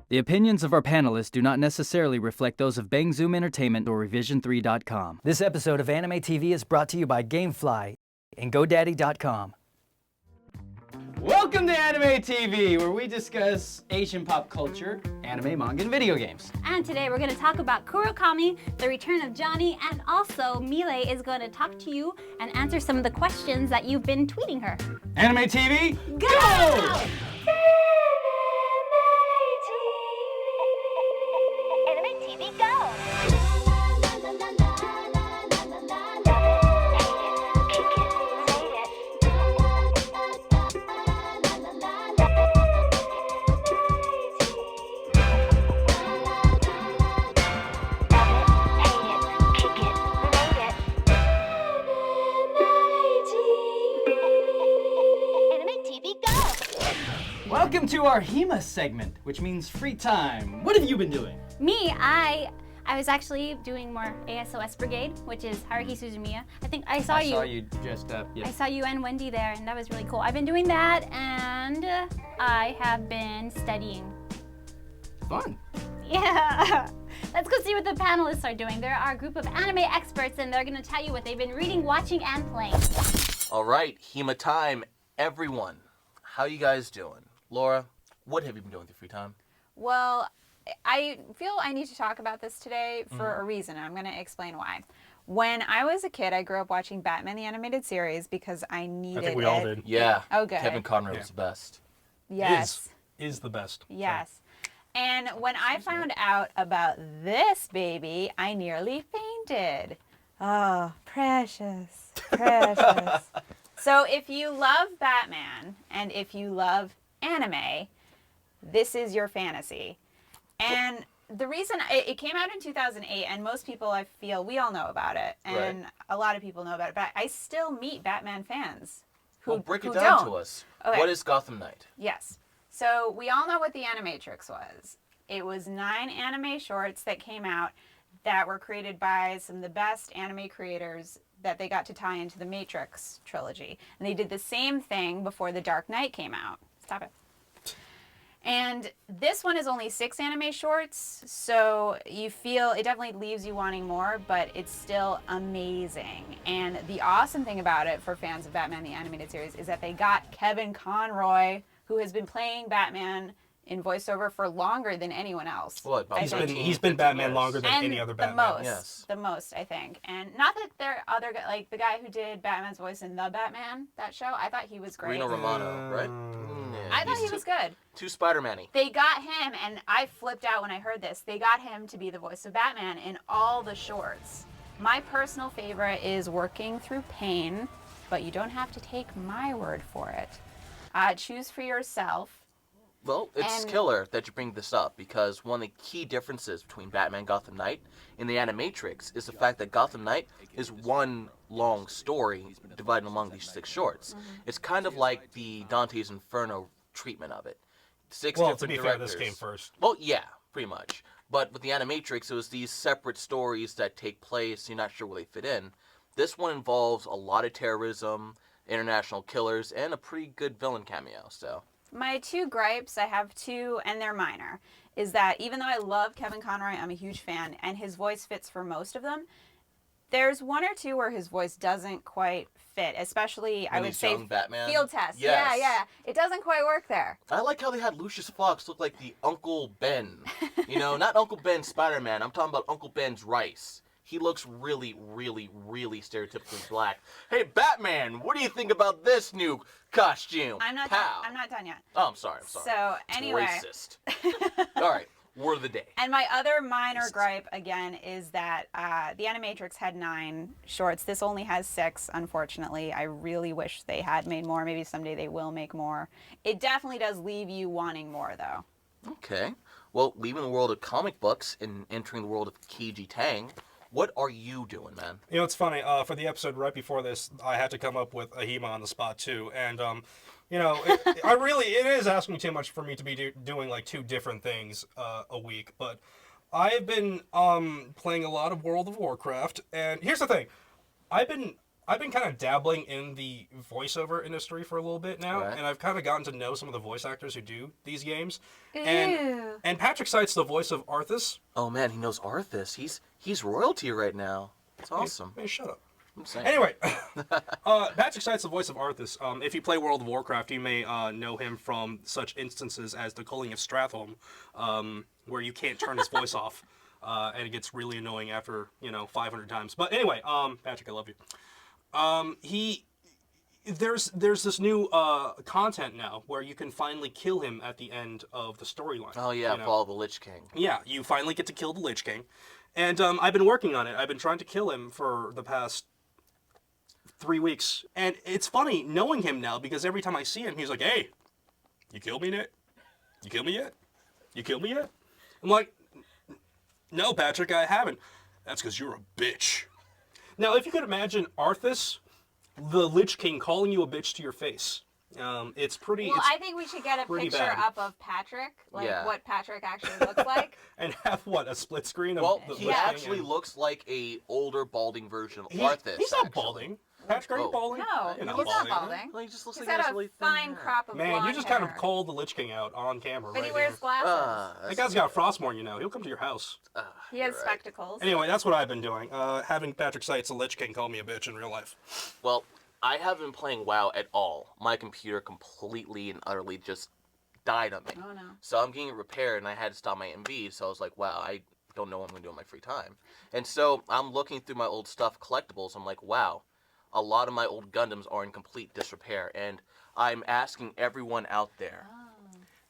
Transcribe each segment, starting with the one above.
The opinions of our panelists do not necessarily reflect those of Bang Zoom Entertainment or Revision3.com. This episode of AnImEtV is brought to you by GameFly and GoDaddy.com. Welcome to AnImEtV, where we discuss Asian pop culture, anime, manga, and video games. And today we're going to talk about Kurokami, the return of Johnny, and also Miley is going to talk to you and answer some of the questions that you've been tweeting her. AnImEtV, Go! AnImEtV, go! Welcome to our HEMA segment, which means free time. What have you been doing? Me, I was actually doing more ASOS Brigade, which is Haruhi Suzumiya. I think I saw you. I saw you dressed up. Yeah. I saw you and Wendy there, and that was really cool. I've been doing that, and I have been studying. Fun. Yeah. Let's go see what the panelists are doing. There are a group of anime experts, and they're going to tell you what they've been reading, watching, and playing. All right, HEMA time, everyone. How you guys doing? Laura, what have you been doing with your free time? Well, I feel I need to talk about this today for a reason, and I'm going to explain why. When I was a kid, I grew up watching Batman the Animated Series because I needed it. I think we all did. Yeah. Oh, good. Kevin Conroy was the best. Yes. Is the best. Yes. And when I found out about this baby, I nearly fainted. Oh, precious, precious. So if you love Batman and if you love anime, this is your fantasy. And the reason it came out in 2008, and most people, I feel, we all know about it, and a lot of people know about it, but I still meet Batman fans who break it who down don't. to us. Okay. What is Gotham Knight? Yes. So we all know what the Animatrix was. It was 9 anime shorts that came out that were created by some of the best anime creators that they got to tie into the Matrix trilogy. And they did the same thing before The Dark Knight came out. Stop it. And this one is only 6 anime shorts, so you feel it definitely leaves you wanting more, but it's still amazing. And the awesome thing about it for fans of Batman the Animated Series is that they got Kevin Conroy, who has been playing Batman in voiceover for longer than anyone else. What, about He's been Batman years. longer than And any other Batman. the most, Yes. the most, I think. And not that there are other, like the guy who did Batman's voice in The Batman, that show, I thought he was great. Reno Romano, right? I thought he was good. Too Spider-Man-y. They got him, and I flipped out when I heard this. They got him to be the voice of Batman in all the shorts. My personal favorite is Working Through Pain, but you don't have to take my word for it. Choose for yourself. Well, it's killer that you bring this up, because one of the key differences between Batman and Gotham Knight in the Animatrix is the fact that Gotham Knight is one long story divided among these 6 shorts. It's kind of like the Dante's Inferno treatment of it. 6 Well, different to be directors. fair, this came first. Well, yeah, pretty much. But with the Animatrix, it was these separate stories that take place, you're not sure where they fit in. This one involves a lot of terrorism, international killers, and a pretty good villain cameo, so... My 2 gripes, I have 2, and they're minor, is that even though I love Kevin Conroy, I'm a huge fan, and his voice fits for most of them, there's 1 or 2 where his voice doesn't quite fit, especially, I would say, Batman. Field Test. Yes. Yeah. It doesn't quite work there. I like how they had Lucius Fox look like the Uncle Ben. You know, not Uncle Ben Spider-Man, I'm talking about Uncle Ben's rice. He looks really, really, really stereotypically black. Hey, Batman, what do you think about this new costume? I'm not done yet. Oh, I'm sorry. So, anyway. Racist. All right, word of the day. And my other minor gripe, again, is that the Animatrix had 9 shorts. This only has 6, unfortunately. I really wish they had made more. Maybe someday they will make more. It definitely does leave you wanting more, though. Okay. Well, leaving the world of comic books and entering the world of Kaiji Tang, what are you doing, man? You know, it's funny. For the episode right before this, I had to come up with a HEMA on the spot, too. And, you know, it is asking too much for me to be doing, like, 2 different things a week. But I've been playing a lot of World of Warcraft. And here's the thing. I've been I've been kind of dabbling in the voiceover industry for a little bit now, Right. and I've kind of gotten to know some of the voice actors who do these games. Ew. And Patrick Seitz, the voice of Arthas. Oh man, he knows Arthas. He's royalty right now. It's awesome. Hey, shut up. I'm saying. Anyway, Patrick Seitz, the voice of Arthas. If you play World of Warcraft, you may know him from such instances as the culling of Stratholme, where you can't turn his voice off, and it gets really annoying after 500 times. But anyway, Patrick, I love you. There's this new content now where you can finally kill him at the end of the storyline. Oh yeah, Fall of the Lich King. Yeah, you finally get to kill the Lich King, and I've been working on it. I've been trying to kill him for the past 3 weeks, and it's funny knowing him now because every time I see him, he's like, "Hey, you killed me yet? You killed me yet? You killed me yet?" I'm like, "No, Patrick, I haven't." That's because you're a bitch. Now, if you could imagine Arthas, the Lich King, calling you a bitch to your face, it's pretty. Well, it's I think we should get a pretty picture bad. up of Patrick, like Yeah. what Patrick actually looks like. And have what, a split screen of Well, the he Lich King actually and- looks like a older balding version of He- Arthas. He's not actually. balding. Patrick, are you Oh. balding? No, You're he's not not balding. balding. Well, he just looks He's like he got has a really thin fine hair. crop of Man, blonde you just kind of hair. called the Lich King out on camera, But right he wears here. glasses. That guy's got Frostmourne, He'll come to your house. He has you're right. spectacles. Anyway, that's what I've been doing. Having Patrick Seitz, the Lich King, call me a bitch in real life. Well, I haven't been playing WoW at all. My computer completely and utterly just died on me. Oh no. So I'm getting it repaired, and I had to stop my MV. So I was like, wow, I don't know what I'm going to do in my free time. And so I'm looking through my old stuff, collectibles. I'm like, wow, a lot of my old Gundams are in complete disrepair. And I'm asking everyone out there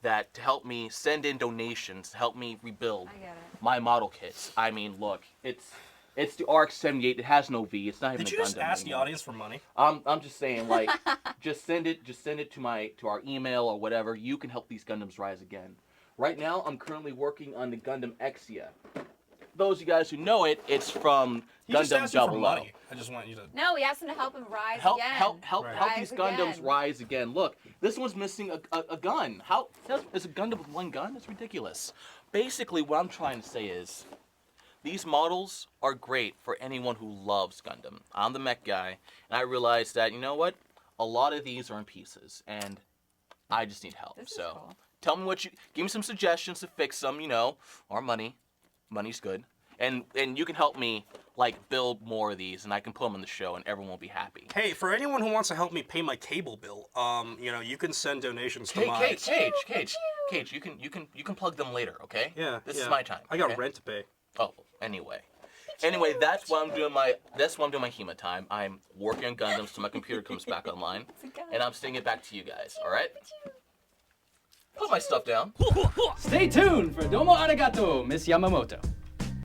that to help me send in donations to help me rebuild I get it. my model kits. I mean, look, it's the RX-78. It has no V. It's not even Did a you just Gundam ask the anymore. audience for money? I'm just saying, like, just send it to our email or whatever. You can help these Gundams rise again. Right now, I'm currently working on the Gundam Exia. Those of you guys who know it, it's from He just Gundam asked you for 00. money. I just want you to... No, we asked him to help him rise Help again. Right. help Rise these Gundams again. rise again. Look, this one's missing a gun. How is a Gundam with one gun? That's ridiculous. Basically, what I'm trying to say is, these models are great for anyone who loves Gundam. I'm the mech guy, and I realized that, you know what? A lot of these are in pieces, and I just need help. This is So, cool. tell me give me some suggestions to fix them, or money. Money's good. And you can help me, like, build more of these, and I can put them on the show, and everyone will be happy. Hey, for anyone who wants to help me pay my cable bill, you can send donations to my... Cage, you can plug them later, okay? Yeah, This yeah. is my time. I got okay? rent to pay. Oh, anyway, that's why I'm doing my HEMA time. I'm working on Gundams till my computer comes back online, and I'm sending it back to you guys. All right? Put my stuff down. Stay tuned for Domo Arigato, Miss Yamamoto.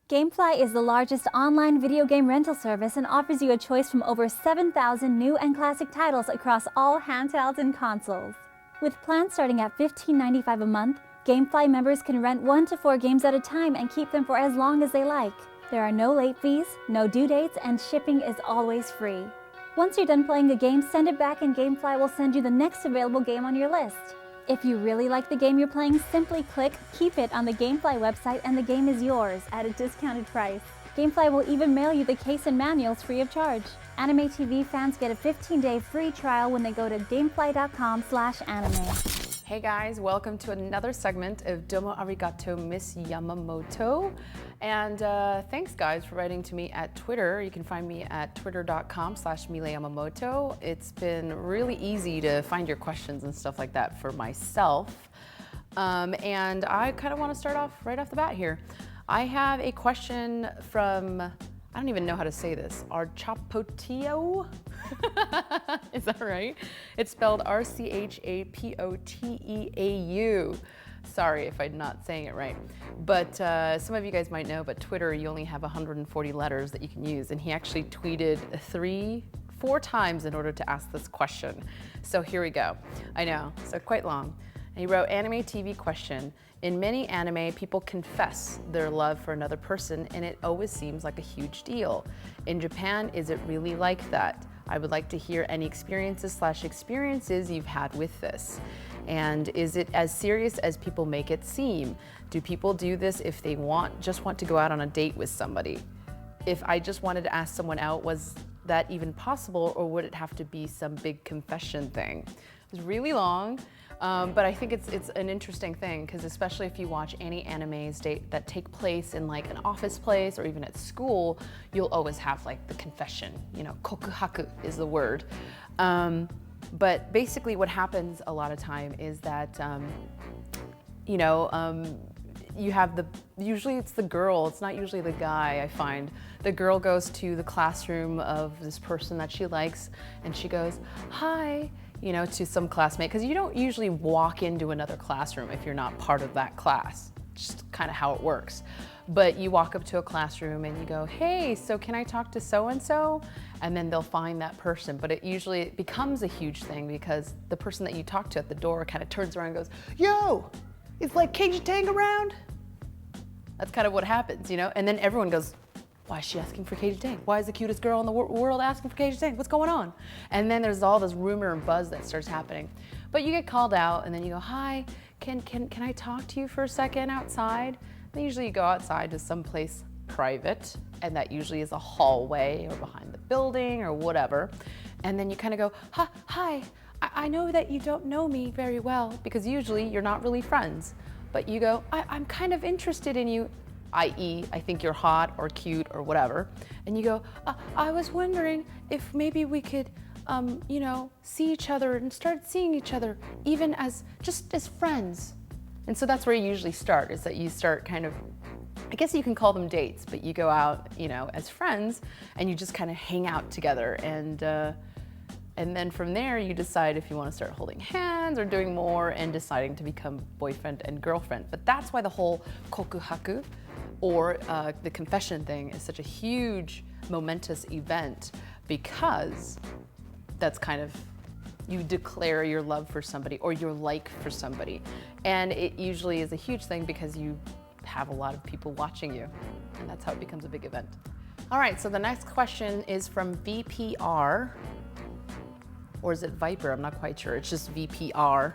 GameFly is the largest online video game rental service and offers you a choice from over 7,000 new and classic titles across all handhelds and consoles. With plans starting at $15.95 a month, GameFly members can rent 1 to 4 games at a time and keep them for as long as they like. There are no late fees, no due dates, and shipping is always free. Once you're done playing a game, send it back and GameFly will send you the next available game on your list. If you really like the game you're playing, simply click Keep It on the GameFly website and the game is yours at a discounted price. GameFly will even mail you the case and manuals free of charge. AnImEtV fans get a 15-day free trial when they go to gamefly.com/anime. Hey guys, welcome to another segment of Domo Arigato, Miss Yamamoto. And thanks guys for writing to me at Twitter. You can find me at twitter.com/Miley Yamamoto. It's been really easy to find your questions and stuff like that for myself. And I kind of want to start off right off the bat here. I have a question from, I don't even know how to say this, Archapoteo? Is that right? It's spelled Rchapoteau. Sorry if I'm not saying it right. But some of you guys might know, but Twitter, you only have 140 letters that you can use. And he actually tweeted 4 times in order to ask this question. So here we go. I know, so quite long. And he wrote, AnImEtV question. In many anime, people confess their love for another person, and it always seems like a huge deal. In Japan, is it really like that? I would like to hear any experiences you've had with this. And is it as serious as people make it seem? Do people do this if they just want to go out on a date with somebody? If I just wanted to ask someone out, was that even possible, or would it have to be some big confession thing? It's really long, but I think it's an interesting thing, because especially if you watch any animes that take place in like an office place or even at school, you'll always have like the confession, you know, kokuhaku is the word. But basically what happens a lot of time is that, you have usually it's the girl, it's not usually the guy, I find. The girl goes to the classroom of this person that she likes, and she goes, hi, you know, to some classmate, because you don't usually walk into another classroom if you're not part of that class. Just kind of how it works. But you walk up to a classroom and you go, hey, so can I talk to so-and-so? And then they'll find that person. But it becomes a huge thing, because the person that you talk to at the door kind of turns around and goes, yo, is like Kaiji Tang around? That's kind of what happens, you know? And then everyone goes, why is she asking for Kaiji Tang? Why is the cutest girl in the world asking for Kaiji Tang? What's going on? And then there's all this rumor and buzz that starts happening. But you get called out, and then you go, hi, can I talk to you for a second outside? And usually you go outside to someplace private, and that usually is a hallway or behind the building or whatever. And then you kind of go, hi, I know that you don't know me very well, because usually you're not really friends. But you go, I'm kind of interested in you, i.e., I think you're hot or cute or whatever. And you go, I was wondering if maybe we could, see each other and start seeing each other even just as friends. And so that's where you usually start, is that you start kind of, I guess you can call them dates, but you go out, as friends, and you just kind of hang out together. And then from there, you decide if you want to start holding hands or doing more and deciding to become boyfriend and girlfriend. But that's why the whole kokuhaku, or the confession thing, is such a huge, momentous event, because that's kind of, you declare your love for somebody or your like for somebody. And it usually is a huge thing because you have a lot of people watching you, and that's how it becomes a big event. All right, so the next question is from VPR. Or is it Viper? I'm not quite sure. It's just VPR.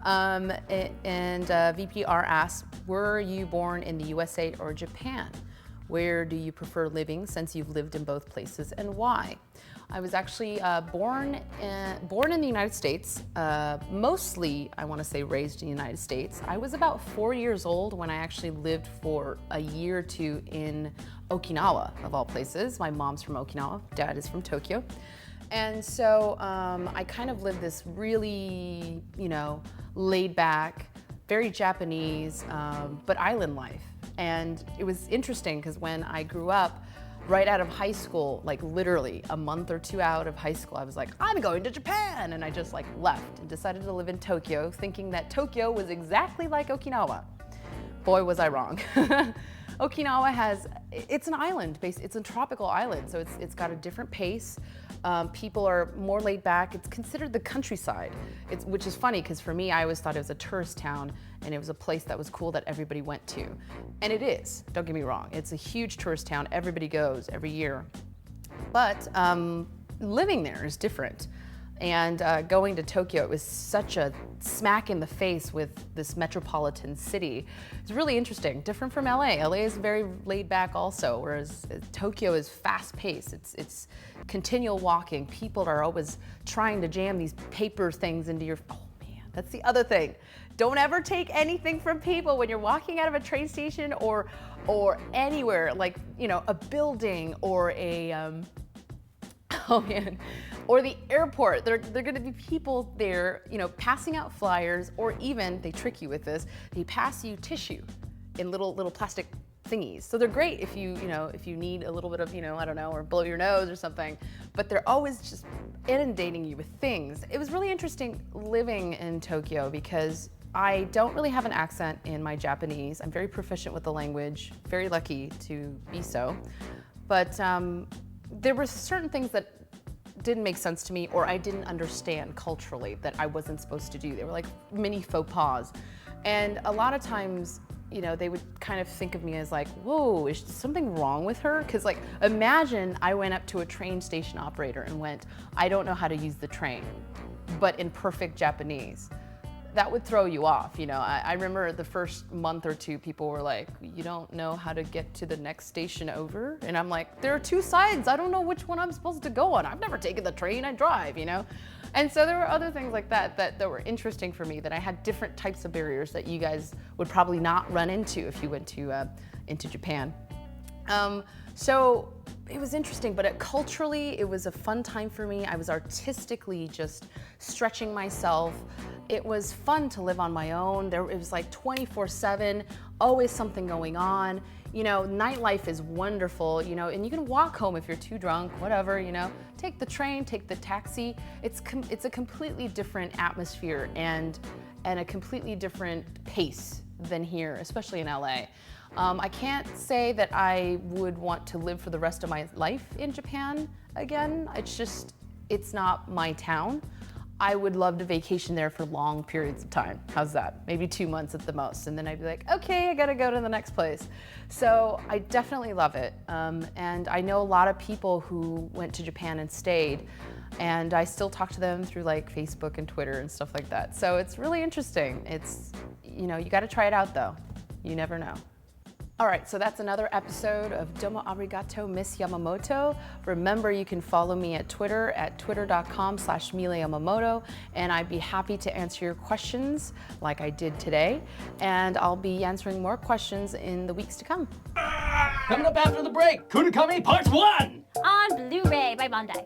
VPR asks, were you born in the USA or Japan? Where do you prefer living, since you've lived in both places, and why? I was actually born in the United States, mostly, I want to say, raised in the United States. I was about 4 years old when I actually lived for a year or two in Okinawa, of all places. My mom's from Okinawa, dad is from Tokyo. And so I kind of lived this really, laid back, very Japanese, but island life. And it was interesting because when I grew up, right out of high school, like literally a month or two out of high school, I was like, I'm going to Japan. And I just left and decided to live in Tokyo, thinking that Tokyo was exactly like Okinawa. Boy, was I wrong. Okinawa it's an island, it's a tropical island, so it's got a different pace. People are more laid back. It's considered the countryside, which is funny because for me, I always thought it was a tourist town and it was a place that was cool that everybody went to. And it is, don't get me wrong. It's a huge tourist town. Everybody goes every year. But living there is different. And going to Tokyo, it was such a smack in the face with this metropolitan city. It's really interesting, different from LA. LA is very laid back also, whereas Tokyo is fast paced. It's continual walking. People are always trying to jam these paper things into your, oh man, that's the other thing. Don't ever take anything from people when you're walking out of a train station or anywhere, like, a building or or the airport. There are gonna be people there, passing out flyers, or even, they trick you with this, they pass you tissue in little plastic thingies. So they're great if you need a little bit of, I don't know, or blow your nose or something, but they're always just inundating you with things. It was really interesting living in Tokyo because I don't really have an accent in my Japanese. I'm very proficient with the language, very lucky to be so. But there were certain things that didn't make sense to me, or I didn't understand culturally that I wasn't supposed to do. They were like mini faux pas. And a lot of times, they would kind of think of me as like, whoa, is something wrong with her? Because imagine I went up to a train station operator and went, I don't know how to use the train, but in perfect Japanese. that would throw you off. You know, I remember the first month or two, people were like, you don't know how to get to the next station over? And I'm like, there are two sides. I don't know which one I'm supposed to go on. I've never taken the train, I drive, you know? And so there were other things like that were interesting for me, that I had different types of barriers that you guys would probably not run into if you went to into Japan. So it was interesting, but culturally, it was a fun time for me. I was artistically just stretching myself. It was fun to live on my own. It was like 24/7, always something going on. You know, nightlife is wonderful, you know, and you can walk home if you're too drunk, whatever, you know. Take the train, take the taxi. It's a completely different atmosphere and a completely different pace than here, especially in LA. I can't say that I would want to live for the rest of my life in Japan again. It's not my town. I would love to vacation there for long periods of time. How's that? Maybe 2 months at the most. And then I'd be like, okay, I gotta go to the next place. So I definitely love it. And I know a lot of people who went to Japan and stayed, and I still talk to them through like Facebook and Twitter and stuff like that. So it's really interesting. It's, you know, you gotta try it out though. You never know. All right, so that's another episode of Domo Arigato, Miss Yamamoto. Remember, you can follow me at Twitter at twitter.com/MileYamamoto, and I'd be happy to answer your questions like I did today. And I'll be answering more questions in the weeks to come. Coming up after the break, Kurokami Part 1! On Blu-ray by Bandai.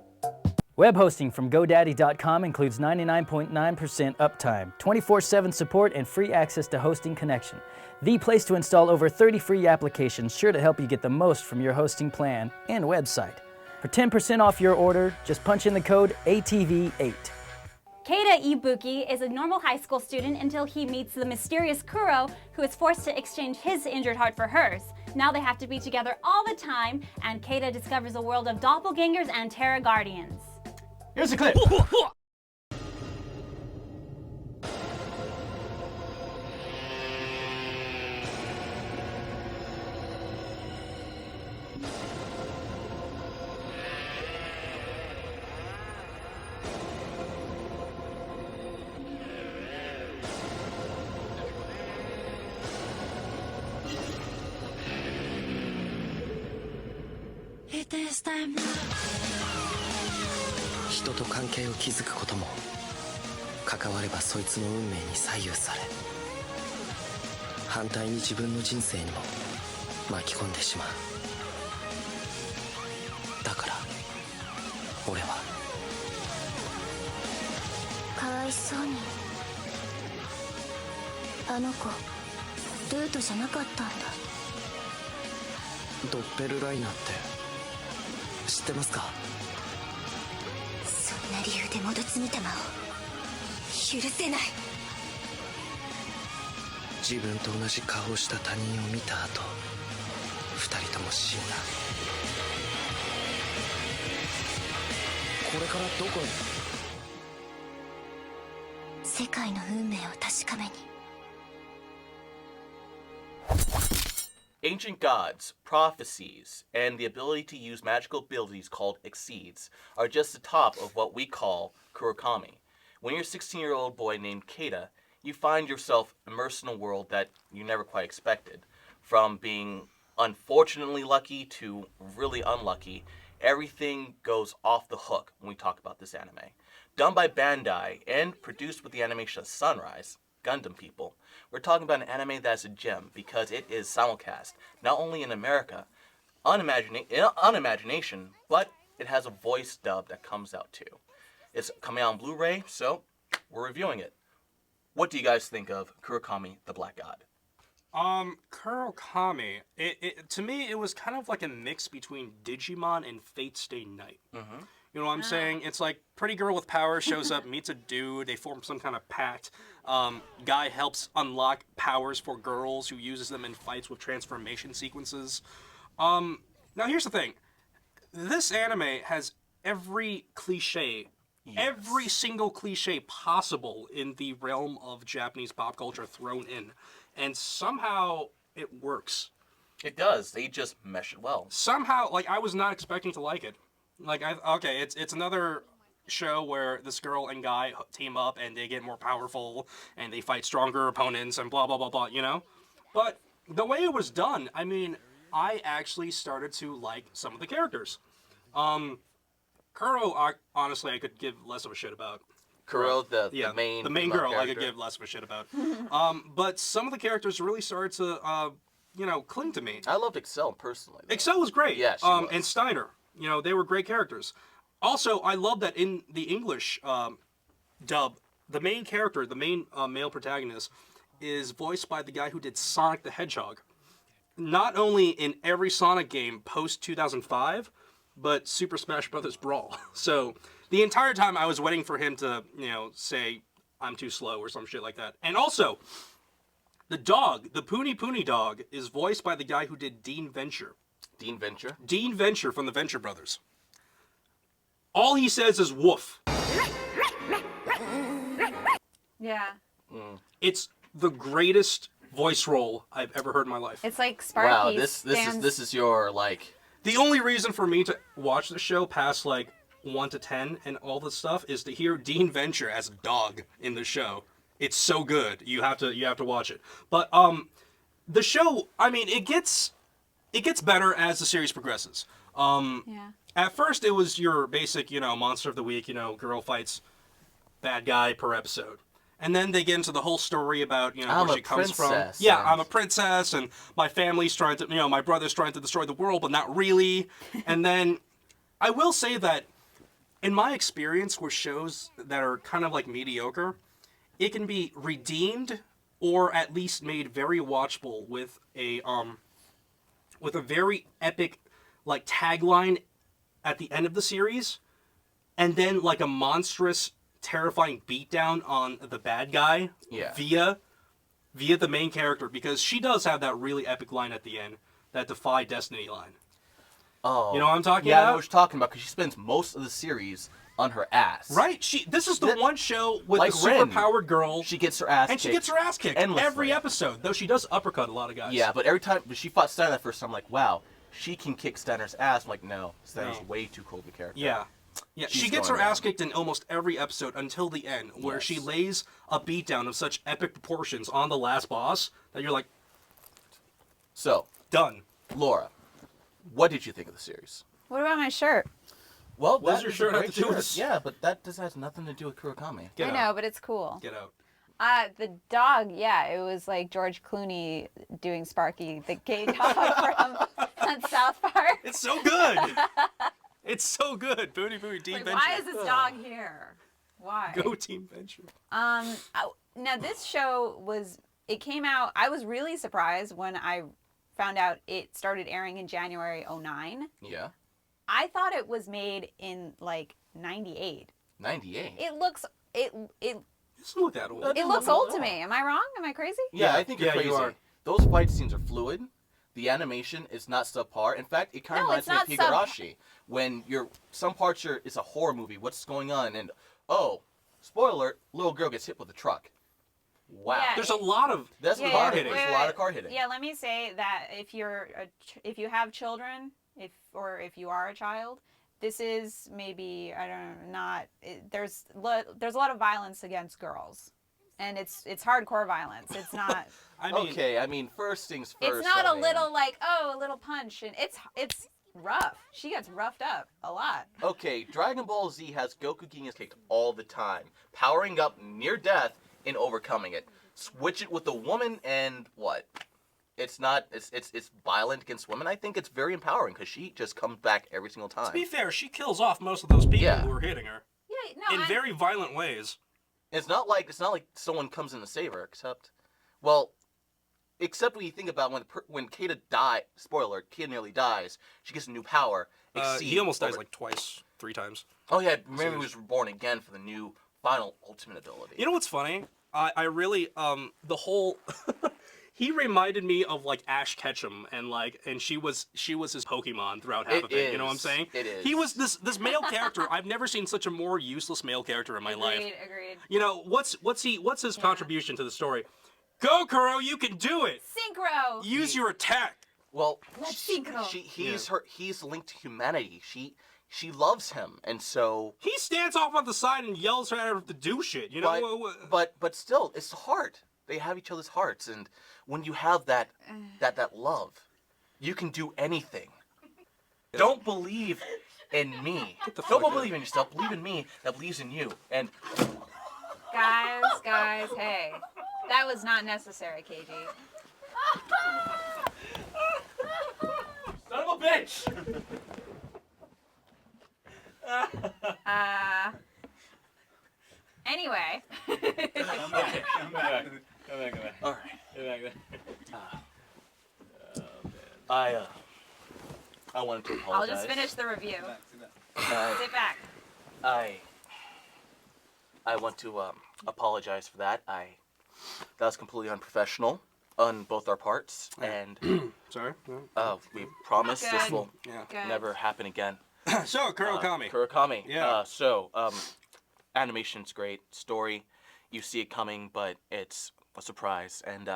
Web hosting from GoDaddy.com includes 99.9% uptime, 24/7 support, and free access to hosting connection. The place to install over 30 free applications sure to help you get the most from your hosting plan and website. For 10% off your order, just punch in the code ATV8. Keita Ibuki is a normal high school student until he meets the mysterious Kuro, who is forced to exchange his injured heart for hers. Now they have to be together all the time, and Keita discovers a world of doppelgangers and Tera Guardians. Here's a clip. 人と関係を築くことも関わればそいつの運命に左右され反対に自分の人生にも巻き込んでしまう。だから俺はかわいそうにあの子ルートじゃなかったんだ。ドッペルライナーって知ってますか？そんな理由で戻つみたまを許せない。自分と同じ顔をした他人を見た後二人とも死んだ。これからどこへ？世界の運命を確かめに。Ancient gods, prophecies, and the ability to use magical abilities called exceeds are just the top of what we call Kurokami. When you're a 16-year-old boy named Keita, you find yourself immersed in a world that you never quite expected. From being unfortunately lucky to really unlucky, everything goes off the hook when we talk about this anime. Done by Bandai and produced with the animation of Sunrise, Gundam people, we're talking about an anime that's a gem because it is simulcast, not only in America, on Imagination, but it has a voice dub that comes out too. It's coming out on Blu-ray, so we're reviewing it. What do you guys think of Kurokami the Black God? Kurokami, to me, it was kind of like a mix between Digimon and Fate Stay Night. Mm-hmm. You know what I'm saying? It's like pretty girl with power shows up, meets a dude, they form some kind of pact. Guy helps unlock powers for girls who uses them in fights with transformation sequences. Now here's the thing. This anime has every cliche, every single cliche possible in the realm of Japanese pop culture thrown in. And somehow it works. It does. They just mesh it well. Somehow, like, I was not expecting to like it. Like, okay, it's another show where this girl and guy team up and they get more powerful and they fight stronger opponents and blah blah blah blah, you know? But the way it was done, I mean, I actually started to like some of the characters. Kuro, honestly, I could give less of a shit about. Kuro, the main girl, character. I could give less of a shit about. But some of the characters really started to, cling to me. I loved Excel personally. Though. Excel was great. Yeah, she was. And Steiner, they were great characters. Also, I love that in the English dub, the main character, the main male protagonist, is voiced by the guy who did Sonic the Hedgehog. Not only in every Sonic game post 2005, but Super Smash Bros. Brawl. So the entire time I was waiting for him to, say I'm too slow or some shit like that. And also, the dog, the Puni Puni dog, is voiced by the guy who did Dean Venture. Dean Venture? Dean Venture from the Venture Brothers. All he says is woof. Yeah. It's the greatest voice role I've ever heard in my life. It's like Sparky. Wow, this is your like. The only reason for me to watch the show past like 1 to 10 and all this stuff is to hear Dean Venture as a dog in the show. It's so good. You have to watch it. But the show, I mean, it gets better as the series progresses. Yeah. At first, it was your basic, monster of the week, girl fights bad guy per episode. And then they get into the whole story about, where she comes from. Yeah, I'm a princess, and my family's trying to, my brother's trying to destroy the world, but not really. And then, I will say that, in my experience with shows that are kind of like mediocre, it can be redeemed, or at least made very watchable with a very epic, like, tagline at the end of the series, and then, like, a monstrous, terrifying beatdown on the bad guy via the main character, because she does have that really epic line at the end, that Defy Destiny line. Oh. You know what I'm talking about? about? Yeah, I know what you're talking about, because she spends most of the series on her ass. Right? This is the one show with like the super-powered girl. She gets her ass kicked. And she gets her ass kicked endlessly. Every episode, though she does uppercut a lot of guys. Yeah, but every time she fought Steiner that first time, I'm like, wow, she can kick Steiner's ass. I'm like, no, Steiner's way too cool of a character. Yeah. Yeah, she gets her ass kicked in almost every episode until the end, where she lays a beatdown of such epic proportions on the last boss that you're like, so done. Laura, what did you think of the series? What about my shirt? Well, what does your shirt have to do with this? Yeah, but that has nothing to do with Kurokami. I know, but it's cool. Get out. The dog, it was like George Clooney doing Sparky, the gay dog from South Park. It's so good. It's so good. Booty Booty Team Venture. Why is this dog here? Why? Go Team Venture. Now this show it came out, I was really surprised when I found out it started airing in January 2009. Yeah. I thought it was made in like 98. 98? It looks, it doesn't look that old. It looks old to me. Am I wrong? Am I crazy? Yeah, I think you're crazy. You are. Those fight scenes are fluid. The animation is not subpar. In fact, it kind of reminds me of Higurashi. When some parts it's a horror movie. What's going on? And spoiler alert, little girl gets hit with a truck. Wow. Yeah, there's a lot of car hitting. There's a lot of car hitting. Yeah, let me say that if you have children, if you are a child, this is maybe there's a lot of violence against girls. And it's hardcore violence. It's not. I mean, first things first. It's not a little punch, and it's rough. She gets roughed up a lot. Okay, Dragon Ball Z has Goku getting his kicked all the time, powering up near death and overcoming it. Switch it with a woman, and what? It's not. It's violent against women. I think it's very empowering because she just comes back every single time. To be fair, she kills off most of those people who are hitting her. Yeah, no. In very violent ways. It's not like someone comes in to save her, except when you think about when Kata died. Spoiler: Kata nearly dies. She gets a new power. He almost dies like twice, 3 times. Oh yeah, remember he was reborn again for the new final ultimate ability. You know what's funny? I really the whole. He reminded me of like Ash Ketchum and she was his Pokemon throughout half of it. You know what I'm saying? It is. He was this male character. I've never seen such a more useless male character in my life. Agreed. You know, what's his contribution to the story? Go, Kuro, you can do it. Synchro. Use your attack. Well, let's synchro. He's linked to humanity. she loves him, and so He stands off on the side and yells at her to do shit. You know. but still, it's the heart. They have each other's hearts, and when you have that love, you can do anything. Don't believe in me. Don't believe in yourself. Believe in me that believes in you. And guys, hey, that was not necessary, Kaiji. son of a bitch. Anyway. Come back. All right. I wanted to apologize. I'll just finish the review. Uh, Sit back. I want to apologize for that. That was completely unprofessional on both our parts, and Sorry. we promise this Good. will Good. never happen again. So Kurokami. Kurokami. Yeah. Animation's great. Story, you see it coming, but it's a surprise. And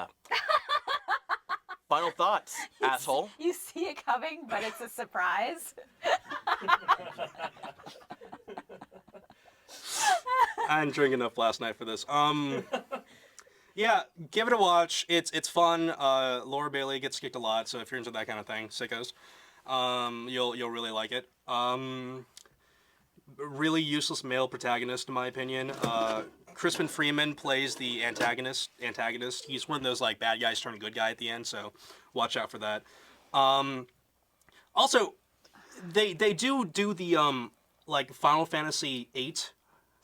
final thoughts, asshole. You see it coming, but it's a surprise. I didn't drink enough last night for this. Yeah, give it a watch. It's fun. Laura Bailey gets kicked a lot, so if you're into that kind of thing, sickos, you'll really like it. Really useless male protagonist, in my opinion. Crispin Freeman plays the antagonist. He's one of those like bad guys turn good guy at the end, so watch out for that. Also, they do the like Final Fantasy VIII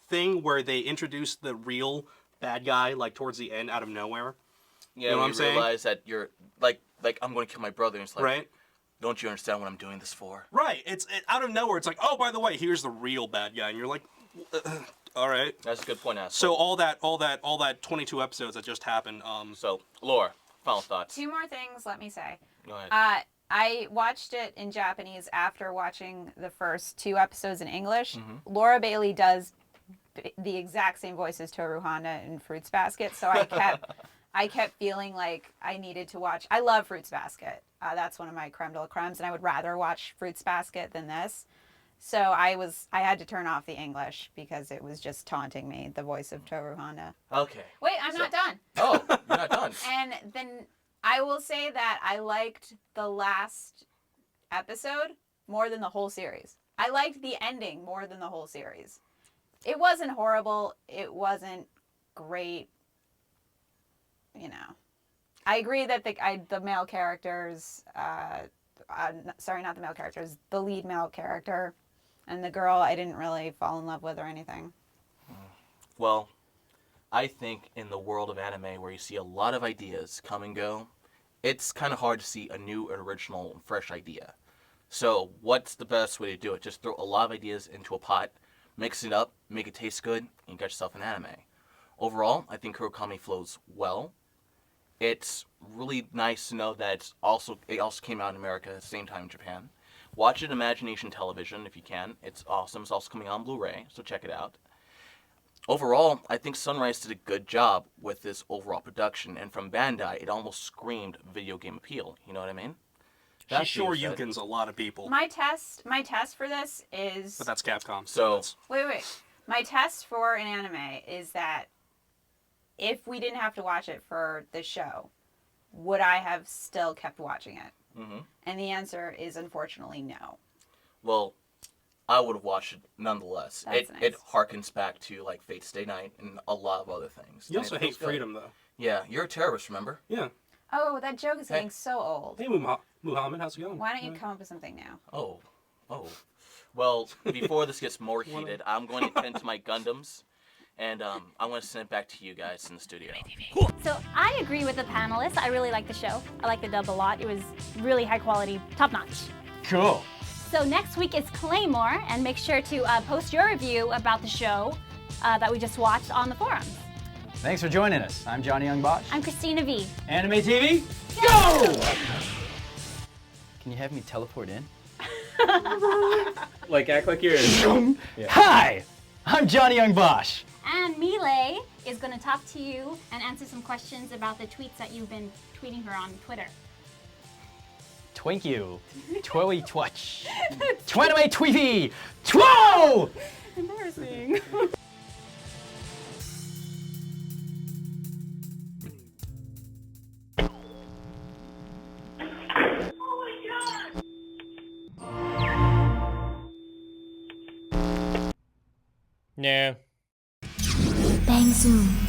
thing where they introduce the real bad guy like towards the end out of nowhere. Yeah, you know what I'm you saying? realize that you're like I'm going to kill my brother. And it's like, Right? don't you understand what I'm doing this for? Right. It's out of nowhere. It's like, oh, by the way, here's the real bad guy, and you're like, all right. That's a good point, asshole. So all that 22 episodes that just happened. So, Laura, final thoughts. 2 more things, let me say. Go ahead. I watched it in Japanese after watching the first 2 episodes in English. Laura Bailey does the exact same voice as Toru Honda in Fruits Basket, so I kept feeling like I needed to watch. I love Fruits Basket. That's one of my creme de la cremes, and I would rather watch Fruits Basket than this. So I had to turn off the English because it was just taunting me, the voice of Toru Honda. Okay. Wait, I'm not done. Oh, you're not done. And then I will say that I liked the last episode more than the whole series. I liked the ending more than the whole series. It wasn't horrible. It wasn't great. You know. I agree that the male characters, sorry, not the male characters, the lead male character and the girl I didn't really fall in love with or anything. Well, I think in the world of anime where you see a lot of ideas come and go, it's kind of hard to see a new, original, fresh idea. So what's the best way to do it? Just throw a lot of ideas into a pot, mix it up, make it taste good, and you got yourself an anime. Overall, I think Kurokami flows well. It's really nice to know that it also came out in America at the same time in Japan. Watch it Imagination Television if you can. It's awesome. It's also coming on Blu-ray, so check it out. Overall, I think Sunrise did a good job with this overall production, and from Bandai, it almost screamed video game appeal. You know what I mean? She sure Yukins a lot of people. My test for this is... But that's Capcom. So... Wait. My test for an anime is that if we didn't have to watch it for the show, would I have still kept watching it? Mm-hmm. And the answer is unfortunately no. Well, I would have watched it nonetheless. That's nice. It harkens back to like Fate Stay Night and a lot of other things. You And also it hate feels good. freedom, though. Yeah, you're a terrorist, remember? Yeah. Oh, that joke is getting so old. Hey, Muhammad, how's it going? Why don't you come up with something now? Oh. Well, before this gets more heated, I'm going to tend to my Gundams, and I'm going to send it back to you guys in the studio. So I agree with the panelists. I really like the show. I like the dub a lot. It was really high quality, top notch. Cool. So next week is Claymore, and make sure to post your review about the show that we just watched on the forums. Thanks for joining us. I'm Johnny Young Bosch. I'm Christina V. AnImEtV, go! Can you have me teleport in? Like, act like you're Yeah. Hi! I'm Johnny Young Bosch. And Miley is going to talk to you and answer some questions about the tweets that you've been tweeting her on Twitter. Twink you. Twoey twatch. Twanaway tweety. Twow! Embarrassing. Nah. Bang zoom.